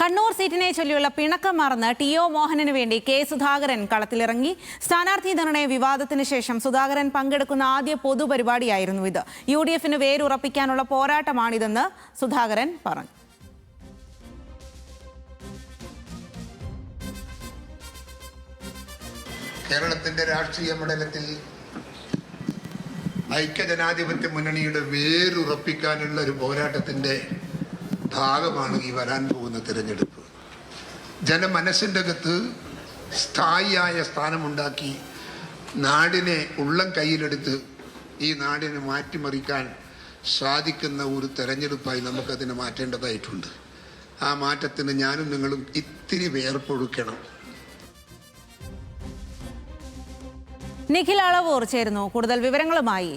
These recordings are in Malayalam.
കണ്ണൂർ സീറ്റിനെ ചൊല്ലിയുള്ള പിണക്കം മറന്ന് ടി.ഒ. മോഹനന് വേണ്ടി കെ. സുധാകരൻ കളത്തിലിറങ്ങി. സ്ഥാനാർത്ഥി നിർണയ വിവാദത്തിന് ശേഷം സുധാകരൻ പങ്കെടുക്കുന്ന ആദ്യ പൊതുപരിപാടിയായിരുന്നു ഇത്. UDF-ന് വേരുറപ്പിക്കാനുള്ള പോരാട്ടമാണിതെന്ന് സുധാകരൻ പറഞ്ഞു. കേരളത്തിന്റെ രാഷ്ട്രീയ മണ്ഡലത്തിൽ ഐക്യജനാധിപത്യ മുന്നണിയുടെ വേരുറപ്പിക്കാനുള്ള ഒരു പോരാട്ടത്തിന്റെ ഭാഗമാണ് ഈ വരാൻ പോകുന്ന തിരഞ്ഞെടുപ്പ്. ജനമനസ്സിൻ്റെ അകത്ത് സ്ഥായിയായ സ്ഥാനമുണ്ടാക്കി നാടിനെ ഉള്ളം കയ്യിലെടുത്ത് ഈ നാടിനെ മാറ്റിമറിക്കാൻ സാധിക്കുന്ന ഒരു തെരഞ്ഞെടുപ്പായി നമുക്കതിനെ മാറ്റേണ്ടതായിട്ടുണ്ട്. ആ മാറ്റത്തിന് ഞാനും നിങ്ങളും ഇത്തിരി വേർപ്പൊഴുക്കണം. നിഖിൽ അളവൂർ ചേരുന്നു കൂടുതൽ വിവരങ്ങളുമായി.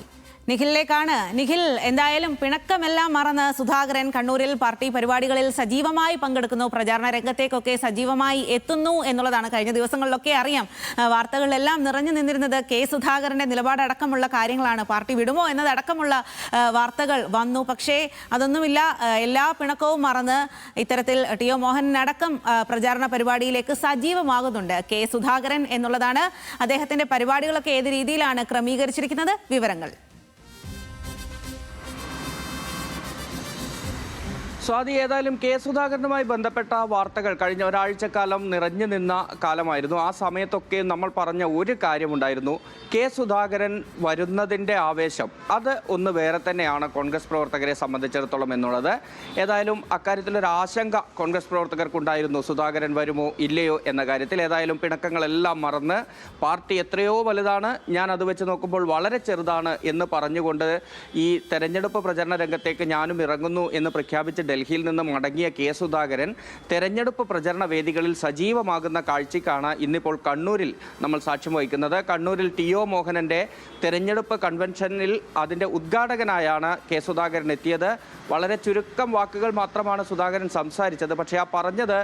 നിഖിലിലേക്കാണ്. നിഖിൽ, എന്തായാലും പിണക്കമെല്ലാം മറന്ന് സുധാകരൻ കണ്ണൂരിൽ പാർട്ടി പരിപാടികളിൽ സജീവമായി പങ്കെടുക്കുന്നു, പ്രചാരണ രംഗത്തേക്കൊക്കെ സജീവമായി എത്തുന്നു എന്നുള്ളതാണ്. കഴിഞ്ഞ ദിവസങ്ങളിലൊക്കെ അറിയാം, വാർത്തകളിലെല്ലാം നിറഞ്ഞു നിന്നിരുന്നത് കെ. സുധാകരന്റെ നിലപാടടക്കമുള്ള കാര്യങ്ങളാണ്. പാർട്ടി വിടുമോ എന്നതടക്കമുള്ള വാർത്തകൾ വന്നു. പക്ഷേ അതൊന്നുമില്ല. എല്ലാ പിണക്കവും മറന്ന് ഇത്തരത്തിൽ ടി.ഒ. മോഹനടക്കം പ്രചാരണ പരിപാടിയിലേക്ക് സജീവമാകുന്നുണ്ട് കെ. സുധാകരൻ എന്നുള്ളതാണ്. അദ്ദേഹത്തിന്റെ പരിപാടികളൊക്കെ ഏത് രീതിയിലാണ് ക്രമീകരിച്ചിരിക്കുന്നത്? വിവരങ്ങൾ. സ്വാതി, ഏതായാലും കെ. സുധാകരനുമായി ബന്ധപ്പെട്ട വാർത്തകൾ കഴിഞ്ഞ ഒരാഴ്ചക്കാലം നിറഞ്ഞു നിന്ന കാലമായിരുന്നു. ആ സമയത്തൊക്കെ നമ്മൾ പറഞ്ഞ ഒരു കാര്യമുണ്ടായിരുന്നു, കെ. സുധാകരൻ വരുന്നതിൻ്റെ ആവേശം അത് ഒന്ന് വേറെ തന്നെയാണ് കോൺഗ്രസ് പ്രവർത്തകരെ സംബന്ധിച്ചിടത്തോളം എന്നുള്ളത്. ഏതായാലും അക്കാര്യത്തിലൊരു ആശങ്ക കോൺഗ്രസ് പ്രവർത്തകർക്കുണ്ടായിരുന്നു, സുധാകരൻ വരുമോ ഇല്ലയോ എന്ന കാര്യത്തിൽ. ഏതായാലും പിണക്കങ്ങളെല്ലാം മറന്ന് പാർട്ടി എത്രയോ വലുതാണ്, ഞാൻ അത് വെച്ച് നോക്കുമ്പോൾ വളരെ ചെറുതാണ് എന്ന് പറഞ്ഞുകൊണ്ട് ഈ തെരഞ്ഞെടുപ്പ് പ്രചരണ രംഗത്തേക്ക് ഞാനും ഇറങ്ങുന്നു എന്ന് പ്രഖ്യാപിച്ച് ഡൽഹിയിൽ നിന്ന് മടങ്ങിയ കെ. സുധാകരൻ തെരഞ്ഞെടുപ്പ് പ്രചരണ വേദികളിൽ സജീവമാകുന്ന കാഴ്ചയ്ക്കാണ് ഇന്നിപ്പോൾ കണ്ണൂരിൽ നമ്മൾ സാക്ഷ്യം വഹിക്കുന്നത്. കണ്ണൂരിൽ ടി.ഒ. മോഹനന്റെ തെരഞ്ഞെടുപ്പ് കൺവെൻഷനിൽ അതിൻ്റെ ഉദ്ഘാടകനായാണ് കെ. സുധാകരൻ എത്തിയത്. വളരെ ചുരുക്കം വാക്കുകൾ മാത്രമാണ് സുധാകരൻ സംസാരിച്ചത്. പക്ഷേ ആ പറഞ്ഞത്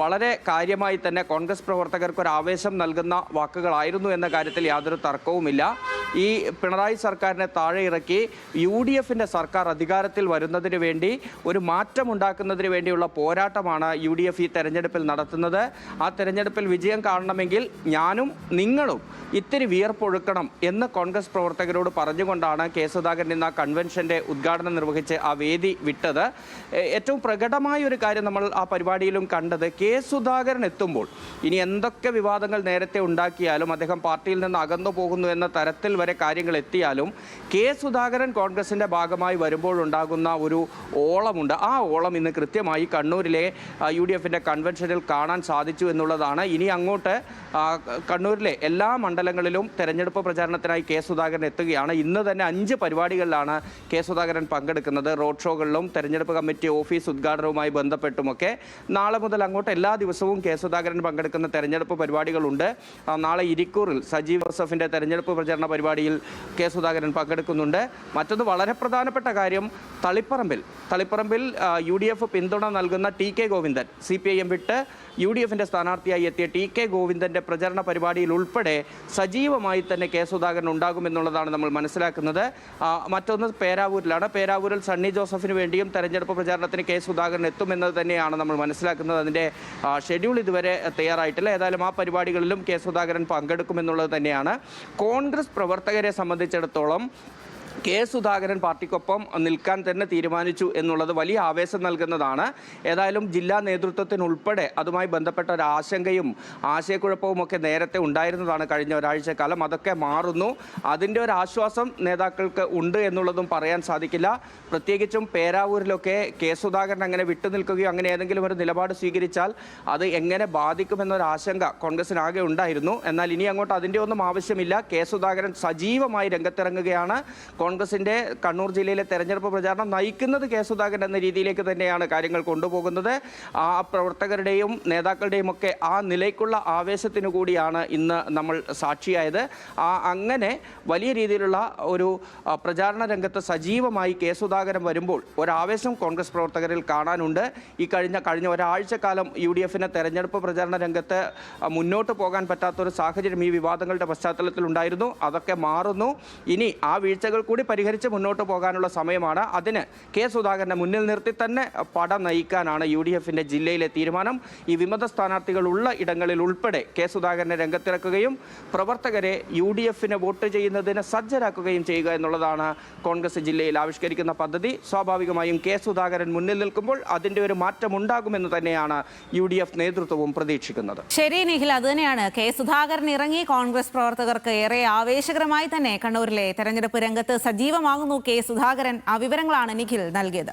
വളരെ കാര്യമായി തന്നെ കോൺഗ്രസ് പ്രവർത്തകർക്ക് ഒരു ആവേശം നൽകുന്ന വാക്കുകളായിരുന്നു എന്ന കാര്യത്തിൽ യാതൊരു തർക്കവുമില്ല. ഈ പിണറായി സർക്കാരിനെ താഴെ ഇറക്കി UDF-ന്റെ സർക്കാർ അധികാരത്തിൽ വരുന്നതിന് വേണ്ടി ഒരു മാറ്റമുണ്ടാക്കുന്നതിന് വേണ്ടിയുള്ള പോരാട്ടമാണ് UDF ഈ തെരഞ്ഞെടുപ്പിൽ നടത്തുന്നത്. ആ തെരഞ്ഞെടുപ്പിൽ വിജയം കാണണമെങ്കിൽ ഞാനും നിങ്ങളും ഇത്തിരി വിയർപ്പൊഴുക്കണം എന്ന് കോൺഗ്രസ് പ്രവർത്തകരോട് പറഞ്ഞുകൊണ്ടാണ് കെ. സുധാകരൻ ഇന്ന് ആ കൺവെൻഷന്റെ ഉദ്ഘാടനം നിർവഹിച്ച് ആ വേദി വിട്ടത്. ഏറ്റവും പ്രകടമായ ഒരു കാര്യം നമ്മൾ ആ പരിപാടിയിലും കണ്ടത്, കെ. സുധാകരൻ എത്തുമ്പോൾ ഇനി എന്തൊക്കെ വിവാദങ്ങൾ നേരത്തെ ഉണ്ടാക്കിയാലും, അദ്ദേഹം പാർട്ടിയിൽ നിന്ന് അകന്നു പോകുന്നു എന്ന തരത്തിൽ വരെ കാര്യങ്ങൾ എത്തിയാലും, കെ. സുധാകരൻ കോൺഗ്രസിന്റെ ഭാഗമായി വരുമ്പോഴുണ്ടാകുന്ന ഒരു ഓളമുണ്ട്. ആ ഓളം ഇന്ന് കൃത്യമായി കണ്ണൂരിലെ UDF-ന്റെ കൺവെൻഷനിൽ കാണാൻ സാധിച്ചു എന്നുള്ളതാണ്. ഇനി അങ്ങോട്ട് കണ്ണൂരിലെ എല്ലാ മണ്ഡലങ്ങളിലും തെരഞ്ഞെടുപ്പ് പ്രചാരണത്തിനായി കെ. സുധാകരൻ എത്തുകയാണ്. ഇന്ന് തന്നെ 5 പരിപാടികളിലാണ് കെ. സുധാകരൻ പങ്കെടുക്കുന്നത്. റോഡ് ഷോകളിലും തെരഞ്ഞെടുപ്പ് കമ്മിറ്റി ഓഫീസ് ഉദ്ഘാടനവുമായി ബന്ധപ്പെട്ടുമൊക്കെ. നാളെ മുതൽ അങ്ങോട്ട് എല്ലാ ദിവസവും കെ. സുധാകരൻ പങ്കെടുക്കുന്ന തെരഞ്ഞെടുപ്പ് പരിപാടികളുണ്ട്. നാളെ ഇരിക്കൂറിൽ സജീവ് ജോസഫിന്റെ തെരഞ്ഞെടുപ്പ് പ്രചരണ പരിപാടിയിൽ കെ. സുധാകരൻ പങ്കെടുക്കുന്നുണ്ട്. മറ്റൊന്ന് വളരെ പ്രധാനപ്പെട്ട കാര്യം, തളിപ്പറമ്പിൽ UDF പിന്തുണ നൽകുന്ന ടി.കെ. ഗോവിന്ദൻ, CPIM വിട്ട് UDF-ന്റെ സ്ഥാനാർത്ഥിയായി എത്തിയ ടി.കെ. ഗോവിന്ദന്റെ പ്രചരണ പരിപാടിയിൽ ഉൾപ്പെടെ സജീവമായി തന്നെ കെ. സുധാകരൻ ഉണ്ടാകുമെന്നുള്ളതാണ് നമ്മൾ മനസ്സിലാക്കുന്നത്. മറ്റൊന്ന് പേരാവൂരിലാണ്. പേരാവൂരിൽ സണ്ണി ജോസഫിന് വേണ്ടിയും തെരഞ്ഞെടുപ്പ് പ്രചാരണത്തിന് കെ. സുധാകരൻ എത്തുമെന്നത് തന്നെയാണ് നമ്മൾ മനസ്സിലാക്കുന്നത്. അതിൻ്റെ ഷെഡ്യൂൾ ഇതുവരെ തയ്യാറായിട്ടില്ല. ഏതായാലും ആ പരിപാടികളിലും കെ. സുധാകരൻ പങ്കെടുക്കുമെന്നുള്ളത് തന്നെയാണ്. കോൺഗ്രസ് പ്രവർത്തകരെ സംബന്ധിച്ചിടത്തോളം കെ. സുധാകരൻ പാർട്ടിക്കൊപ്പം നിൽക്കാൻ തന്നെ തീരുമാനിച്ചു എന്നുള്ളത് വലിയ ആവേശം നൽകുന്നതാണ്. ഏതായാലും ജില്ലാ നേതൃത്വത്തിനുൾപ്പെടെ അതുമായി ബന്ധപ്പെട്ട ഒരു ആശങ്കയും ആശയക്കുഴപ്പവും ഒക്കെ നേരത്തെ ഉണ്ടായിരുന്നതാണ് കഴിഞ്ഞ ഒരാഴ്ചക്കാലം. അതൊക്കെ മാറുന്നു. അതിൻ്റെ ഒരു ആശ്വാസം നേതാക്കൾക്ക് ഉണ്ട് എന്നുള്ളതും പറയാൻ സാധിക്കില്ല. പ്രത്യേകിച്ചും പേരാവൂരിലൊക്കെ കെ. സുധാകരൻ അങ്ങനെ വിട്ടുനിൽക്കുകയോ അങ്ങനെ ഏതെങ്കിലും ഒരു നിലപാട് സ്വീകരിച്ചാൽ അത് എങ്ങനെ ബാധിക്കുമെന്നൊരാശങ്ക കോൺഗ്രസിനാകെ ഉണ്ടായിരുന്നു. എന്നാൽ ഇനി അങ്ങോട്ട് അതിൻ്റെ ഒന്നും ആവശ്യമില്ല. കെ. സുധാകരൻ സജീവമായി രംഗത്തിറങ്ങുകയാണ്. കോൺഗ്രസിന്റെ കണ്ണൂർ ജില്ലയിലെ തെരഞ്ഞെടുപ്പ് പ്രചാരണം നയിക്കുന്നത് കെ. സുധാകരൻ എന്ന രീതിയിലേക്ക് തന്നെയാണ് കാര്യങ്ങൾ കൊണ്ടുപോകുന്നത്. ആ പ്രവർത്തകരുടെയും നേതാക്കളുടെയും ഒക്കെ ആ നിലയ്ക്കുള്ള ആവേശത്തിനു കൂടിയാണ് ഇന്ന് നമ്മൾ സാക്ഷിയായത്. അങ്ങനെ വലിയ രീതിയിലുള്ള ഒരു പ്രചാരണ രംഗത്ത് സജീവമായി കെ. സുധാകരൻ വരുമ്പോൾ ഒരാവേശം കോൺഗ്രസ് പ്രവർത്തകരിൽ കാണാനുണ്ട്. ഈ കഴിഞ്ഞ ഒരാഴ്ചക്കാലം UDF-ന് തെരഞ്ഞെടുപ്പ് പ്രചാരണ രംഗത്ത് മുന്നോട്ട് പോകാൻ പറ്റാത്തൊരു സാഹചര്യം ഈ വിവാദങ്ങളുടെ പശ്ചാത്തലത്തിൽ ഉണ്ടായിരുന്നു. അതൊക്കെ മാറുന്നു. ഇനി ആ വീഴ്ചകൾ കൂടി പരിഹരിച്ച് മുന്നോട്ട് പോകാനുള്ള സമയമാണ്. അതിന് കെ സുധാകരനെ മുന്നിൽ നിർത്തി തന്നെ പട നയിക്കാനാണ് UDFിന്റെ ജില്ലയിലെ തീരുമാനം. ഈ വിമത സ്ഥാനാർത്ഥികളുള്ള ഇടങ്ങളിൽ ഉൾപ്പെടെ കെ സുധാകരനെ രംഗത്തിറക്കുകയും പ്രവർത്തകരെ UDFിന് വോട്ട് ചെയ്യുന്നതിന് സജ്ജരാക്കുകയും ചെയ്യുക എന്നുള്ളതാണ് കോൺഗ്രസ് ജില്ലയിൽ ആവിഷ്കരിക്കുന്ന പദ്ധതി. സ്വാഭാവികമായും കെ സുധാകരൻ മുന്നിൽ നിൽക്കുമ്പോൾ അതിൻ്റെ ഒരു മാറ്റം ഉണ്ടാകുമെന്ന് തന്നെയാണ് UDF നേതൃത്വവും പ്രതീക്ഷിക്കുന്നത്. ശരി നിഖിൽ, അത് തന്നെയാണ്. കെ സുധാകരൻ ഇറങ്ങി കോൺഗ്രസ് പ്രവർത്തകർക്ക് ഏറെ ആവേശകരമായി തന്നെ കണ്ണൂരിലെ തെരഞ്ഞെടുപ്പ് രംഗത്ത് സജീവമാകുന്നു കെ സുധാകരൻ. ആ വിവരങ്ങളാണ് നിഖിൽ നൽകിയത്.